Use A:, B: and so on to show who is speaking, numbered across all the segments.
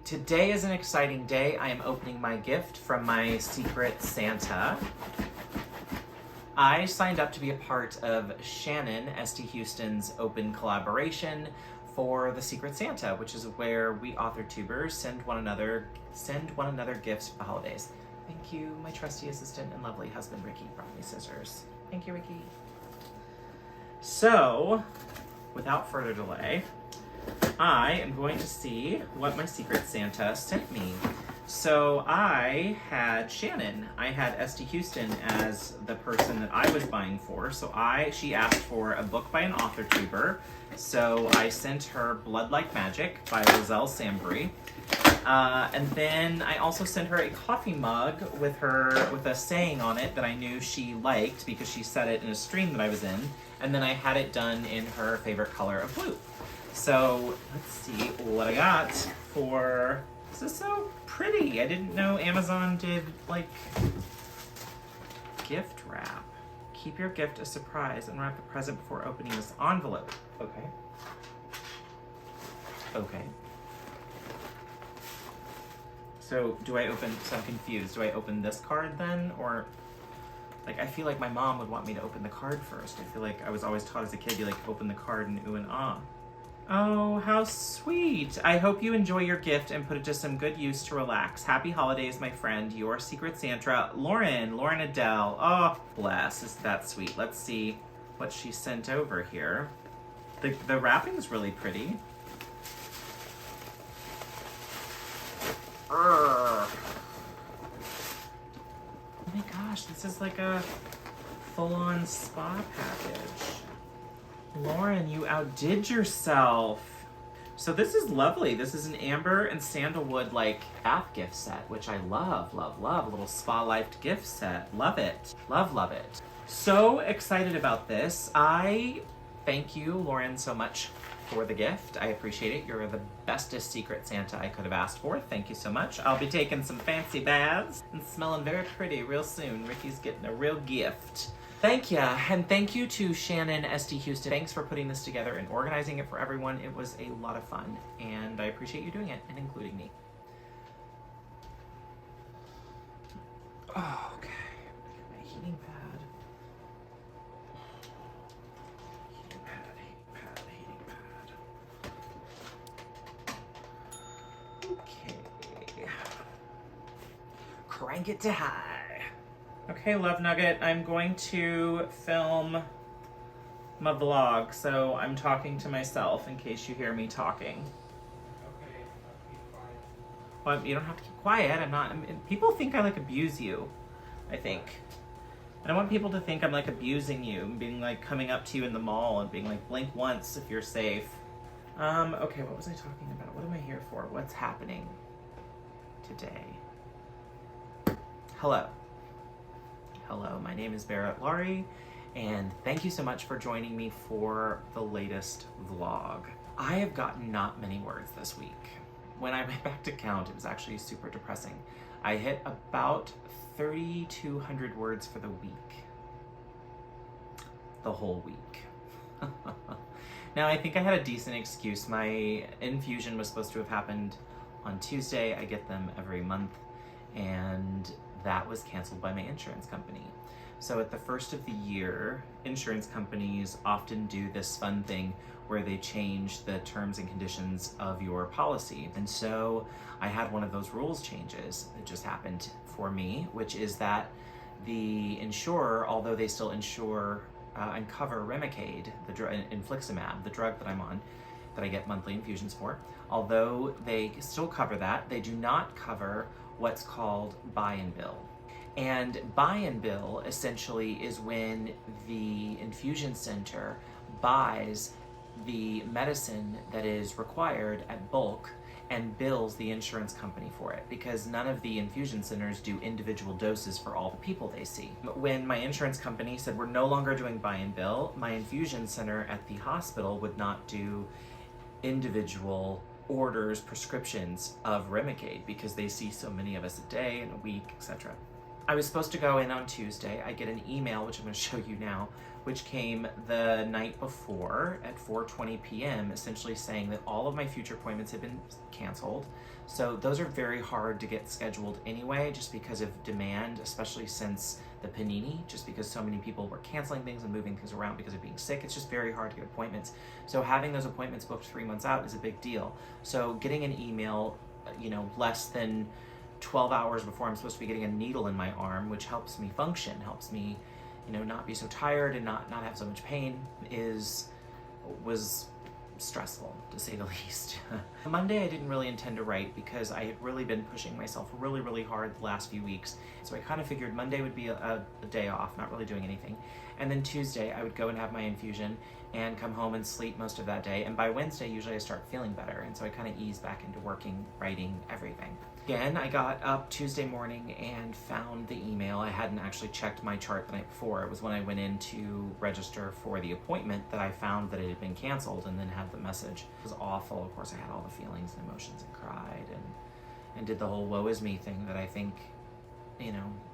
A: Today is an exciting day. I am opening my gift from my Secret Santa. I signed up to be a part of Shanon, St. Houston's open collaboration for the Secret Santa, which is where we AuthorTubers send one another gifts for the holidays. Thank you, my trusty assistant and lovely husband, Ricky, brought me scissors. Thank you, Ricky. So, without further delay, I am going to see what my Secret Santa sent me. So I had Shanon. I had St. Houston as the person that I was buying for. So she asked for a book by an AuthorTuber. So I sent her Blood Like Magic by Roselle Sambry. And then I also sent her a coffee mug with a saying on it that I knew she liked because she said it in a stream that I was in. And then I had it done in her favorite color of blue. So let's see what I got for, this is so pretty. I didn't know Amazon did like gift wrap. Keep your gift a surprise and wrap the present before opening this envelope. Okay. Okay. So I'm confused. Do I open this card then? Or, like, I feel like my mom would want me to open the card first. I feel like I was always taught as a kid, you like open the card and ooh and ah. Oh, how sweet. I hope you enjoy your gift and put it to some good use to relax. Happy holidays, my friend. Your Secret Santa, Lauren Adele. Oh, bless. Is that sweet? Let's see what she sent over here. The wrapping's really pretty. Oh my gosh, this is like a full-on spa package. Lauren, you outdid yourself. So this is lovely. This is an amber and sandalwood like bath gift set, which I love, love, love. A little spa-lifed gift set. Love it. Love, love it. So excited about this. I thank you, Lauren, so much for the gift. I appreciate it. You're the bestest Secret Santa I could have asked for. Thank you so much. I'll be taking some fancy baths and smelling very pretty real soon. Ricky's getting a real gift. Thank you, and thank you to Shanon, St. Houston. Thanks for putting this together and organizing it for everyone. It was a lot of fun, and I appreciate you doing it and including me. Oh, okay. My heating pad. Heating pad. Okay. Crank it to high. Okay, Love Nugget, I'm going to film my vlog, so I'm talking to myself in case you hear me talking.
B: Okay, I'll keep quiet.
A: Well, you don't have to keep quiet. People think I like abuse you, I think. I don't want people to think I'm like abusing you, and being like coming up to you in the mall and being like, blink once if you're safe. Okay, what was I talking about? What am I here for? What's happening today? Hello. Hello, my name is Barrett, Laurie, and thank you so much for joining me for the latest vlog. I have gotten not many words this week. When I went back to count, it was actually super depressing. I hit about 3,200 words for the week. The whole week. Now, I think I had a decent excuse. My Infusion was supposed to have happened on Tuesday. I get them every month, and that was canceled by my insurance company. So at the first of the year, insurance companies often do this fun thing where they change the terms and conditions of your policy. And so I had one of those rules changes that just happened for me, which is that the insurer, although they still insure and cover Remicade, Infliximab, the drug that I'm on, that I get monthly infusions for, although they still cover that, they do not cover what's called buy and bill. And buy and bill essentially is when the infusion center buys the medicine that is required at bulk and bills the insurance company for it, because none of the infusion centers do individual doses for all the people they see. When my insurance company said we're no longer doing buy and bill, my infusion center at the hospital would not do individual orders, prescriptions of Remicade, because they see so many of us a day and a week, etc. I was supposed to go in on Tuesday. I get an email, which I'm going to show you now, which came the night before at 4:20 p.m., essentially saying that all of my future appointments had been canceled. So those are very hard to get scheduled anyway, just because of demand, especially since the panini, just because so many people were canceling things and moving things around because of being sick. It's just very hard to get appointments. So having those appointments booked 3 months out is a big deal. So getting an email, less than 12 hours before I'm supposed to be getting a needle in my arm, which helps me function, helps me, not be so tired and not have so much pain, was stressful, to say the least. Monday I didn't really intend to write because I had really been pushing myself really, really hard the last few weeks. So I kind of figured Monday would be a day off, not really doing anything. And then Tuesday I would go and have my infusion and come home and sleep most of that day. And by Wednesday, usually I start feeling better. And so I kind of ease back into working, writing, everything. Again, I got up Tuesday morning and found the email. I hadn't actually checked my chart the night before. It was when I went in to register for the appointment that I found that it had been canceled and then had the message. It was awful. Of course, I had all the feelings and emotions and cried and did the whole woe is me thing that I think,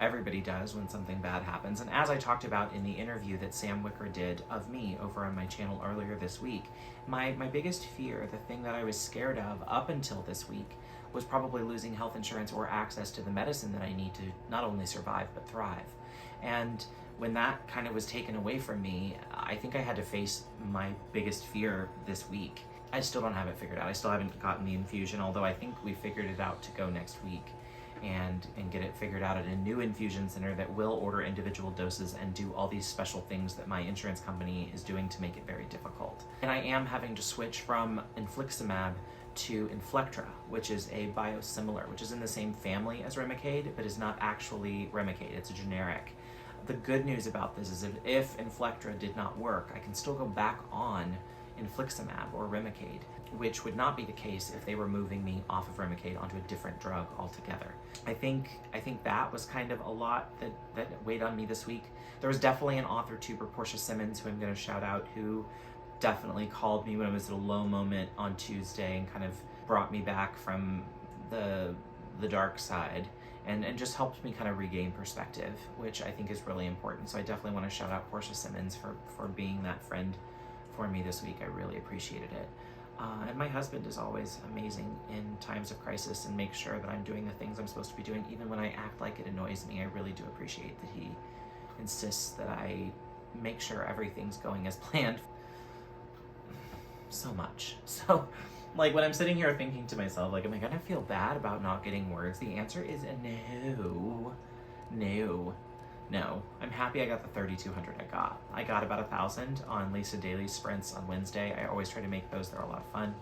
A: everybody does when something bad happens. And as I talked about in the interview that Sam Wicker did of me over on my channel earlier this week, my biggest fear, the thing that I was scared of up until this week, was probably losing health insurance or access to the medicine that I need to not only survive but thrive. And when that kind of was taken away from me, I think I had to face my biggest fear this week. I still don't have it figured out. I still haven't gotten the infusion, although I think we figured it out to go next week and get it figured out at a new infusion center that will order individual doses and do all these special things that my insurance company is doing to make it very difficult. And I am having to switch from infliximab to Inflectra, which is a biosimilar, which is in the same family as Remicade, but is not actually Remicade. It's a generic. The good news about this is if Inflectra did not work, I can still go back on infliximab or Remicade, which would not be the case if they were moving me off of Remicade onto a different drug altogether. I think that was kind of a lot that weighed on me this week. There was definitely an AuthorTuber, Porscha Simmons, who I'm going to shout out, who definitely called me when I was at a low moment on Tuesday and kind of brought me back from the dark side and just helped me kind of regain perspective, which I think is really important. So I definitely want to shout out Porscha Simmons for being that friend for me this week. I really appreciated it. And my husband is always amazing in times of crisis and makes sure that I'm doing the things I'm supposed to be doing, even when I act like it annoys me. I really do appreciate that he insists that I make sure everything's going as planned. So much. So, when I'm sitting here thinking to myself, am I gonna feel bad about not getting words? The answer is no. I'm happy I got the 3,200 I got. I got about 1,000 on Lisa Daly's sprints on Wednesday. I always try to make those. They're a lot of fun.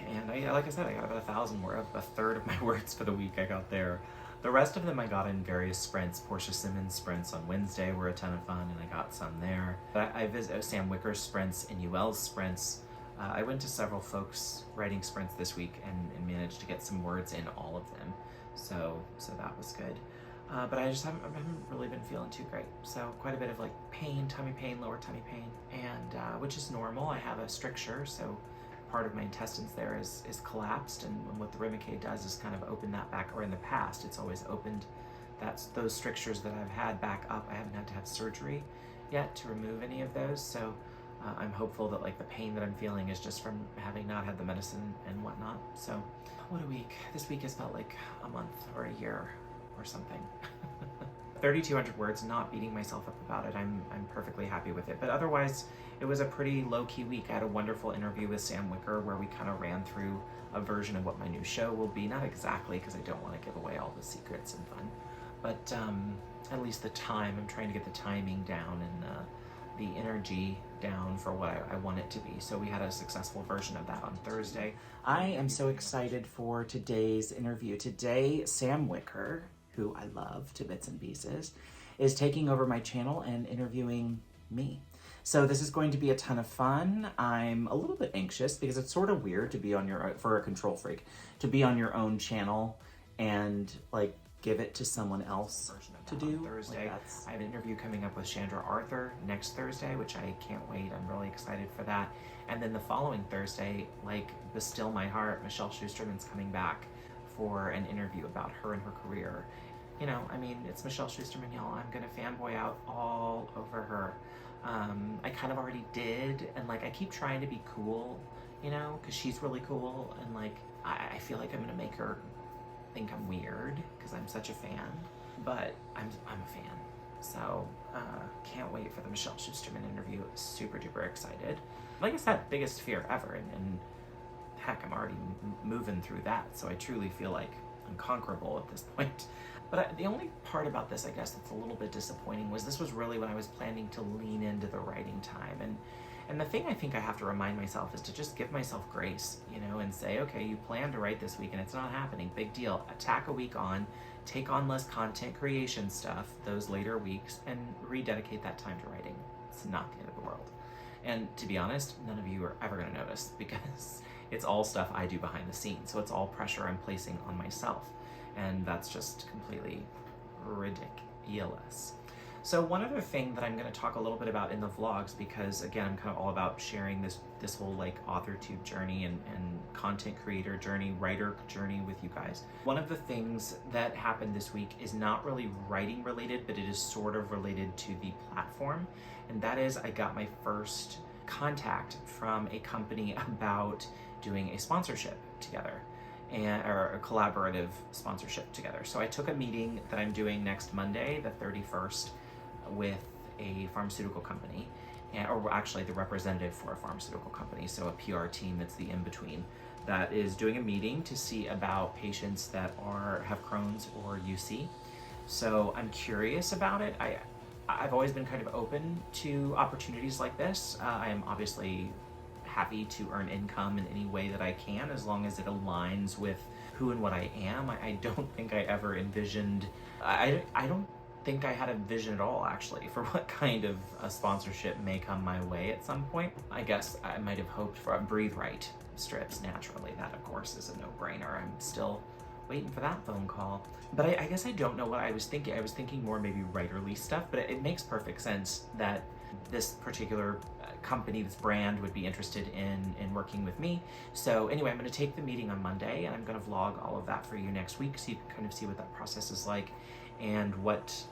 A: And like I said, I got about 1,000, where a third of my words for the week I got there. The rest of them I got in various sprints. Porscha Simmons sprints on Wednesday were a ton of fun, and I got some there. But I visited Sam Wicker's sprints, Enuel's sprints. I went to several folks writing sprints this week and managed to get some words in all of them. So that was good. But I haven't really been feeling too great. So quite a bit of pain, tummy pain, lower tummy pain, and which is normal. I have a stricture, so part of my intestines there is collapsed, and what the Remicade does is kind of open that back, or in the past, it's always opened those strictures that I've had back up. I haven't had to have surgery yet to remove any of those, so I'm hopeful that the pain that I'm feeling is just from having not had the medicine and whatnot. So what a week. This week has felt like a month or a year or something. 3,200 words, not beating myself up about it. I'm perfectly happy with it. But otherwise, it was a pretty low-key week. I had a wonderful interview with Sam Wicker where we kind of ran through a version of what my new show will be. Not exactly, because I don't want to give away all the secrets and fun, but at least the time. I'm trying to get the timing down and the energy down for what I want it to be. So we had a successful version of that on Thursday. I am so excited for today's interview. Today, Sam Wicker, who I love to bits and pieces, is taking over my channel and interviewing me. So this is going to be a ton of fun. I'm a little bit anxious because it's sort of weird to be on for a control freak, to be on your own channel and give it to someone else to do. Thursday, I have an interview coming up with Chandra Arthur next Thursday, which I can't wait. I'm really excited for that. And then the following Thursday, Bestill My Heart, Michelle Schusterman's coming back for an interview about her and her career. you know, I mean, it's Michelle Schusterman, y'all. I'm gonna fanboy out all over her. I kind of already did, and like I keep trying to be cool, you know, because she's really cool, and like I feel like I'm gonna make her think I'm weird because I'm such a fan, but I'm a fan. So can't wait for the Michelle Schusterman interview. Super duper excited. Like I said, biggest fear ever, and heck, I'm already moving through that, so I truly feel like unconquerable at this point. But the only part about this, I guess, that's a little bit disappointing was this was really when I was planning to lean into the writing time. And the thing I think I have to remind myself is to just give myself grace, you know, and say, okay, you plan to write this week and it's not happening. Big deal. Attack a week on, take on less content creation stuff those later weeks, and rededicate that time to writing. It's not the end of the world. And to be honest, none of you are ever going to notice because it's all stuff I do behind the scenes. So it's all pressure I'm placing on myself. And that's just completely ridiculous. So one other thing that I'm going to talk a little bit about in the vlogs, because again, I'm kind of all about sharing this whole like AuthorTube journey and content creator journey, writer journey with you guys. One of the things that happened this week is not really writing related, but it is sort of related to the platform. And that is, I got my first contact from a company about doing a sponsorship together, or a collaborative sponsorship together. So I took a meeting that I'm doing next Monday, the 31st, with a pharmaceutical company, or actually the representative for a pharmaceutical company, so a PR team that's the in-between, that is doing a meeting to see about patients that have Crohn's or UC. So I'm curious about it. I've always been kind of open to opportunities like this. I am obviously happy to earn income in any way that I can, as long as it aligns with who and what I am. I don't think I ever envisioned, I don't think I had a vision at all, actually, for what kind of a sponsorship may come my way at some point. I guess I might have hoped for a Breathe Right strips, naturally. That, of course, is a no-brainer. I'm still waiting for that phone call. But I guess I don't know what I was thinking. I was thinking more maybe writerly stuff, but it makes perfect sense that this particular company, this brand, would be interested in working with me. So anyway, I'm going to take the meeting on Monday, and I'm going to vlog all of that for you next week, so you can kind of see what that process is like and what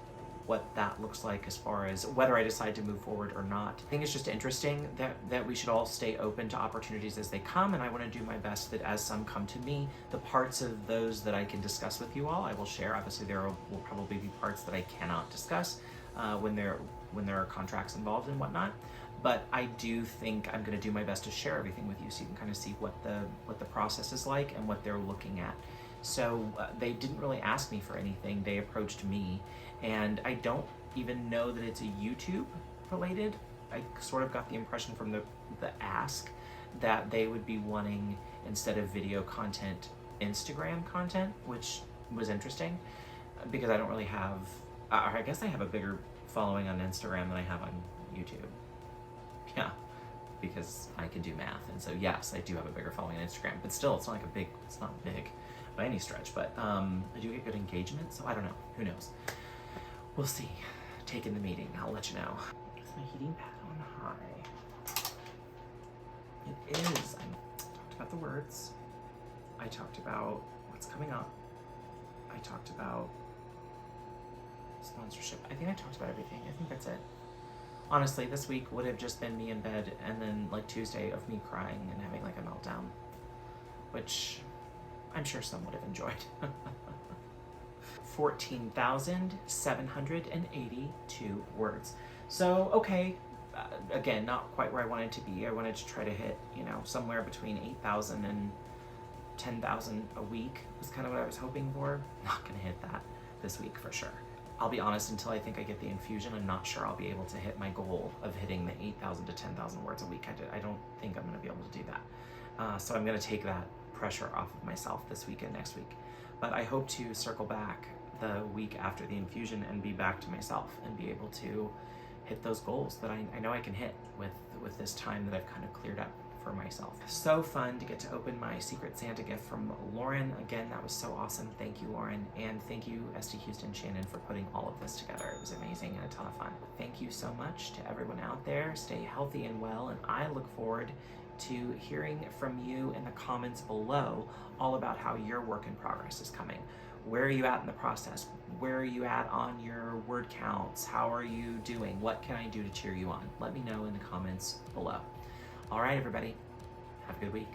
A: that looks like as far as whether I decide to move forward or not. I think it's just interesting that we should all stay open to opportunities as they come, and I want to do my best that as some come to me, the parts of those that I can discuss with you all, I will share. Obviously, there will probably be parts that I cannot discuss when there are contracts involved and whatnot. But I do think I'm going to do my best to share everything with you, so you can kind of see what the process is like and what they're looking at. So they didn't really ask me for anything. They approached me, and I don't even know that it's a YouTube related. I sort of got the impression from the ask that they would be wanting, instead of video content, Instagram content, which was interesting because I don't really have, I guess I have a bigger following on Instagram than I have on YouTube. Yeah, because I can do math, and so yes, I do have a bigger following on Instagram, but still, it's not big by any stretch, but I do get good engagement, so I don't know, who knows. We'll see. Taking the meeting, I'll let you know. Is my heating pad on high? It is. I talked about the words. I talked about what's coming up. I talked about sponsorship. I think I talked about everything. I think that's it. Honestly, this week would have just been me in bed, and then like Tuesday of me crying and having like a meltdown, which I'm sure some would have enjoyed. 14,782 words. So, okay, again, not quite where I wanted to be. I wanted to try to hit, somewhere between 8,000 and 10,000 a week was kind of what I was hoping for. Not gonna hit that this week for sure. I'll be honest, until I think I get the infusion, I'm not sure I'll be able to hit my goal of hitting the 8,000 to 10,000 words a week. I don't think I'm gonna be able to do that. So I'm gonna take that pressure off of myself this week and next week. But I hope to circle back the week after the infusion and be back to myself and be able to hit those goals that I know I can hit with this time that I've kind of cleared up for myself. So fun to get to open my Secret Santa gift from Lauren. Again, that was so awesome. Thank you, Lauren. And thank you, SD Huston Shanon, for putting all of this together. It was amazing and a ton of fun. Thank you so much to everyone out there. Stay healthy and well, and I look forward to hearing from you in the comments below all about how your work in progress is coming. Where are you at in the process? Where are you at on your word counts? How are you doing? What can I do to cheer you on? Let me know in the comments below. All right, everybody, have a good week.